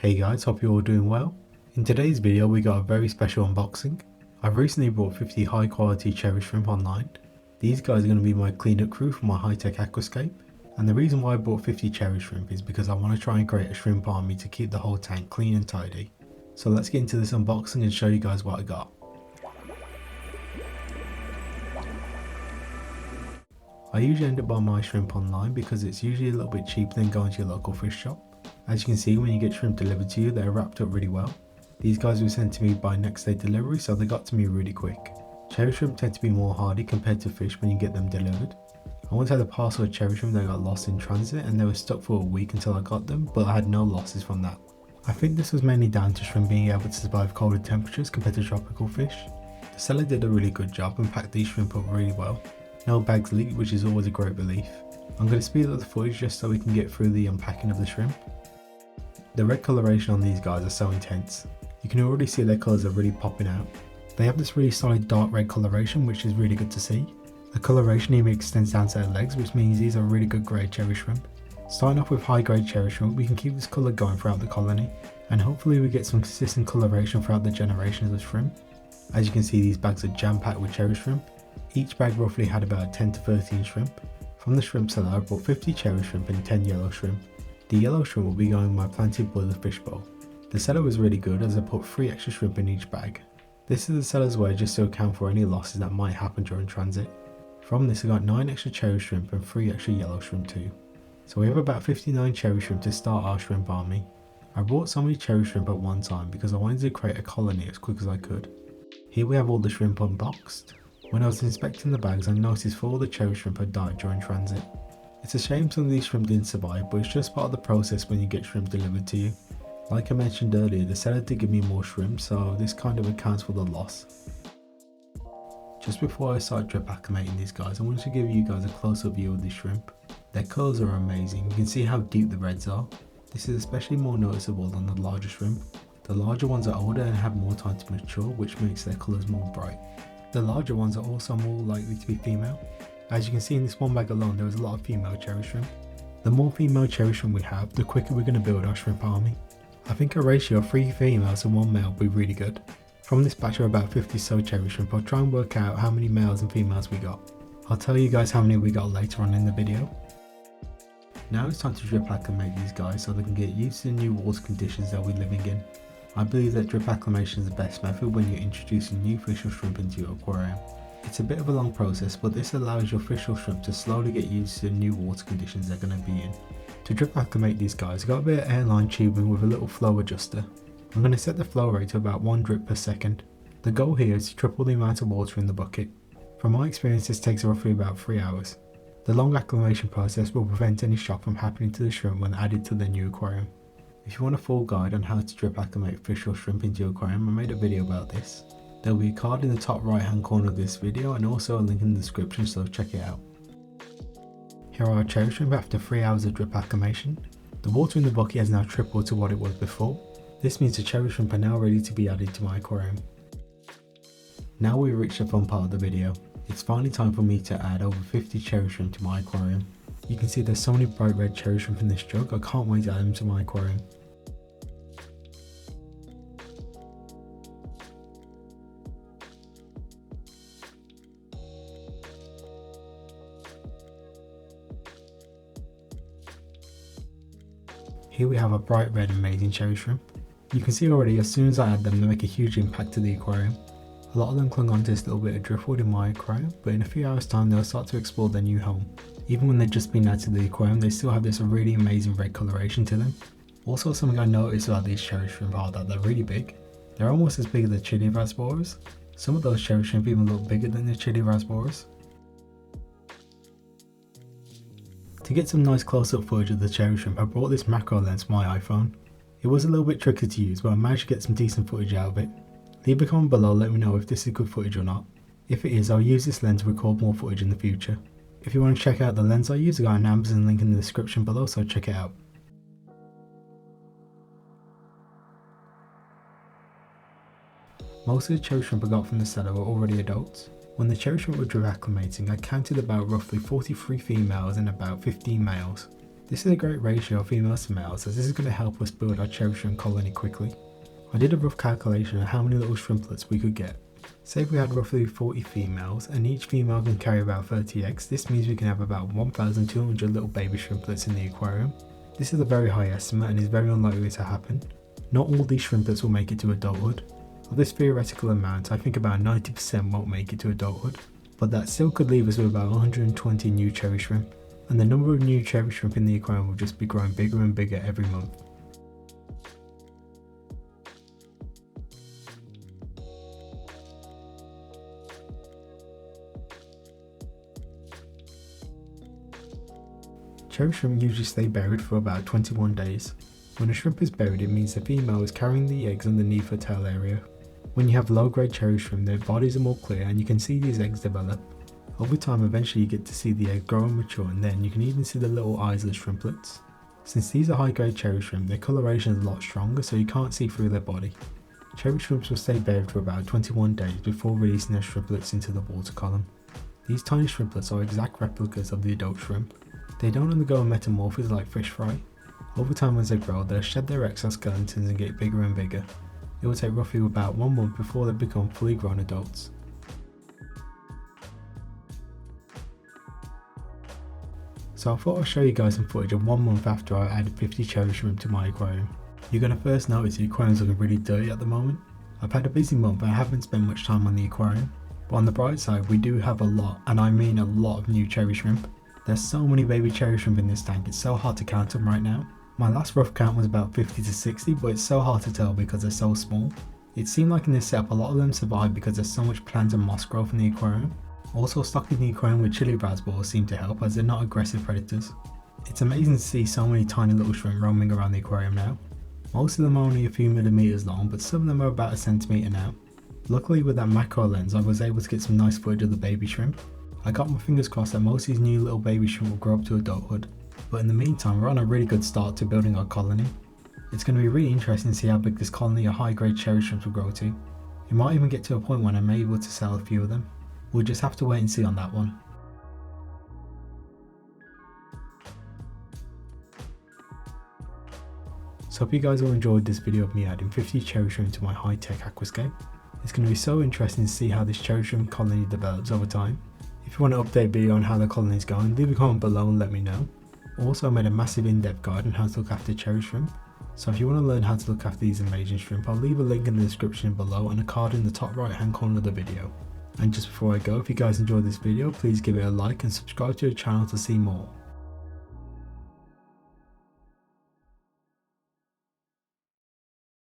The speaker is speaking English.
Hey guys, hope you're all doing well. In today's video we got a very special unboxing. I've recently bought 50 high quality cherry shrimp online. These guys are going to be my cleanup crew for my High Tech Aquascape. And the reason why I bought 50 cherry shrimp is because I want to try and create a shrimp army to keep the whole tank clean and tidy. So let's get into this unboxing and show you guys what I got. I usually end up buying my shrimp online because it's usually a little bit cheaper than going to your local fish shop. As you can see, when you get shrimp delivered to you, they're wrapped up really well. These guys were sent to me by next day delivery, so they got to me really quick. Cherry shrimp tend to be more hardy compared to fish when you get them delivered. I once had a parcel of cherry shrimp that got lost in transit and they were stuck for a week until I got them, but I had no losses from that. I think this was mainly down to shrimp being able to survive colder temperatures compared to tropical fish. The seller did a really good job and packed these shrimp up really well. No bags leaked, which is always a great relief. I'm going to speed up the footage just so we can get through the unpacking of the shrimp. The red coloration on these guys are so intense. You can already see their colours are really popping out. They have this really solid dark red coloration, which is really good to see. The coloration even extends down to their legs, which means these are really good grade cherry shrimp. Starting off with high grade cherry shrimp, we can keep this colour going throughout the colony, and hopefully we get some consistent coloration throughout the generations of shrimp. As you can see, these bags are jam packed with cherry shrimp. Each bag roughly had about 10 to 13 shrimp. From the shrimp seller I bought 50 cherry shrimp and 10 yellow shrimp. The yellow shrimp will be going in my planted boiler fish bowl. The seller was really good as I put 3 extra shrimp in each bag. This is the seller's way just to account for any losses that might happen during transit. From this I got 9 extra cherry shrimp and 3 extra yellow shrimp too. So we have about 59 cherry shrimp to start our shrimp army. I bought so many cherry shrimp at one time because I wanted to create a colony as quick as I could. Here we have all the shrimp unboxed. When I was inspecting the bags I noticed 4 of the cherry shrimp had died during transit. It's a shame some of these shrimp didn't survive, but it's just part of the process when you get shrimp delivered to you. Like I mentioned earlier, the seller did give me more shrimp, so this kind of accounts for the loss. Just before I start drip acclimating these guys, I wanted to give you guys a close-up view of these shrimp. Their colours are amazing. You can see how deep the reds are. This is especially more noticeable than the larger shrimp. The larger ones are older and have more time to mature, which makes their colours more bright. The larger ones are also more likely to be female. As you can see in this one bag alone, there was a lot of female cherry shrimp. The more female cherry shrimp we have, the quicker we're going to build our shrimp army. I think a ratio of 3 females to 1 male would be really good. From this batch of about 50 so cherry shrimp, I'll try and work out how many males and females we got. I'll tell you guys how many we got later on in the video. Now it's time to drip acclimate these guys so they can get used to the new water conditions that we're living in. I believe that drip acclimation is the best method when you're introducing new fish or shrimp into your aquarium. It's a bit of a long process, but this allows your fish or shrimp to slowly get used to the new water conditions they're going to be in. To drip acclimate these guys, I got a bit of airline tubing with a little flow adjuster. I'm going to set the flow rate to about 1 drip per second. The goal here is to triple the amount of water in the bucket. From my experience, this takes roughly about 3 hours. The long acclimation process will prevent any shock from happening to the shrimp when added to the new aquarium. If you want a full guide on how to drip acclimate fish or shrimp into your aquarium, I made a video about this. There will be a card in the top right hand corner of this video and also a link in the description, so check it out. Here are our cherry shrimp after 3 hours of drip acclimation. The water in the bucket has now tripled to what it was before. This means the cherry shrimp are now ready to be added to my aquarium. Now we've reached the fun part of the video. It's finally time for me to add over 50 cherry shrimp to my aquarium. You can see there's so many bright red cherry shrimp in this jug, I can't wait to add them to my aquarium. Here we have a bright red amazing cherry shrimp. You can see already as soon as I add them they make a huge impact to the aquarium. A lot of them clung onto this little bit of driftwood in my aquarium, but in a few hours time they'll start to explore their new home. Even when they've just been added to the aquarium, they still have this really amazing red coloration to them. Also, something I noticed about these cherry shrimp are that they're really big. They're almost as big as the chili rasboras. Some of those cherry shrimp even look bigger than the chili rasboras. To get some nice close-up footage of the cherry shrimp, I brought this macro lens for my iPhone. It was a little bit tricky to use, but I managed to get some decent footage out of it. Leave a comment below, let me know if this is good footage or not. If it is, I'll use this lens to record more footage in the future. If you want to check out the lens I use, I got an Amazon link in the description below, so check it out. Most of the cherry shrimp I got from the seller were already adults. When the cherry shrimp were drip acclimating, I counted about roughly 43 females and about 15 males. This is a great ratio of females to males, as this is going to help us build our cherry shrimp colony quickly. I did a rough calculation of how many little shrimplets we could get. Say if we had roughly 40 females and each female can carry about 30 eggs, this means we can have about 1,200 little baby shrimplets in the aquarium. This is a very high estimate and is very unlikely to happen. Not all these shrimplets will make it to adulthood. Of this theoretical amount, I think about 90% won't make it to adulthood, but that still could leave us with about 120 new cherry shrimp, and the number of new cherry shrimp in the aquarium will just be growing bigger and bigger every month. Cherry shrimp usually stay buried for about 21 days. When a shrimp is buried, it means the female is carrying the eggs underneath her tail area. When you have low grade cherry shrimp, their bodies are more clear and you can see these eggs develop. Over time, eventually you get to see the egg grow and mature, and then you can even see the little eyes of the shrimplets. Since these are high grade cherry shrimp, their coloration is a lot stronger, so you can't see through their body. Cherry shrimps will stay buried for about 21 days before releasing their shrimplets into the water column. These tiny shrimplets are exact replicas of the adult shrimp. They don't undergo a metamorphosis like fish fry. Over time, as they grow, they'll shed their exoskeletons and get bigger and bigger. It will take roughly about 1 month before they become fully grown adults. So I thought I'd show you guys some footage of 1 month after I added 50 cherry shrimp to my aquarium. You're going to first notice the aquarium's looking really dirty at the moment. I've had a busy month and I haven't spent much time on the aquarium. But on the bright side, we do have a lot, and I mean a lot, of new cherry shrimp. There's so many baby cherry shrimp in this tank, it's so hard to count them right now. My last rough count was about 50 to 60, but it's so hard to tell because they're so small. It seemed like in this setup a lot of them survived because there's so much plant and moss growth in the aquarium. Also, stocking the aquarium with chili raspberries seemed to help, as they're not aggressive predators. It's amazing to see so many tiny little shrimp roaming around the aquarium now. Most of them are only a few millimeters long, but some of them are about a centimeter now. Luckily with that macro lens I was able to get some nice footage of the baby shrimp. I got my fingers crossed that most of these new little baby shrimp will grow up to adulthood. But in the meantime, we're on a really good start to building our colony. It's going to be really interesting to see how big this colony of high grade cherry shrimps will grow to. It might even get to a point when I'm able to sell a few of them. We'll just have to wait and see on that one. So hope you guys all enjoyed this video of me adding 50 cherry shrimp to my High Tech Aquascape. It's going to be so interesting to see how this cherry shrimp colony develops over time. If you want an update video on how the colony is going, leave a comment below and let me know. Also, I made a massive in-depth guide on how to look after cherry shrimp. So if you want to learn how to look after these amazing shrimp, I'll leave a link in the description below and a card in the top right hand corner of the video. And just before I go, if you guys enjoyed this video, please give it a like and subscribe to the channel to see more.